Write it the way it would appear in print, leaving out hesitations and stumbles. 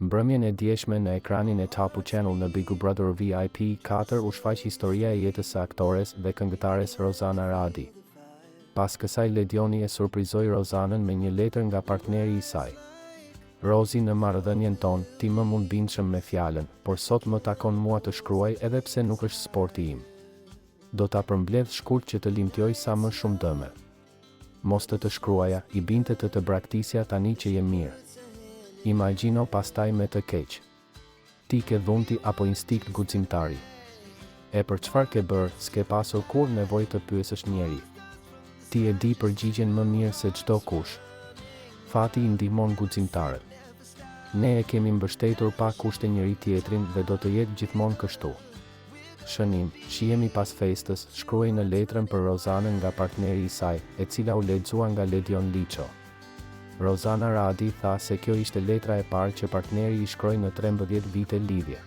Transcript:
Mbrëmjen e djeshme në ekranin e Top Channel në Big Brother VIP 4 u shfaq historia e jetës së aktores dhe këngëtares Rozana Radi. Pas kësaj Ledioni e surprizoi Rozanën me një letër nga partneri i saj. Rozi, në marrëdhënien ton, ti më mund bindshëm me fjalën, por sot më takon mua të shkruaj edhe pse nuk është sporti im. Do ta përmbledh shkurt që të limtjoj sa më shumë dëme. Mos të shkruaja, i binte të braktisja tani që je mirë. Imagjino pastaj me të keq. Ti ke dhunti apo instinkt guximtari? E për çfarë ke bërë, s'ke pasur kur nevojë të pyesësh njeri. Ti e di përgjigjen më mirë se çdo kush. Fati i ndihmon guximtarët. Ne e kemi mbështetur pa kushte njëri tjetrin dhe do të jetë gjithmonë kështu. Shënim, shihemi pas festës, shkruaj në letrën për Rozanën nga partneri i saj, e cila u lexua nga Ledion Liço. Rozana Radi tha se kjo ishte letra e parë që partneri i shkroi në 13 vite lidhje.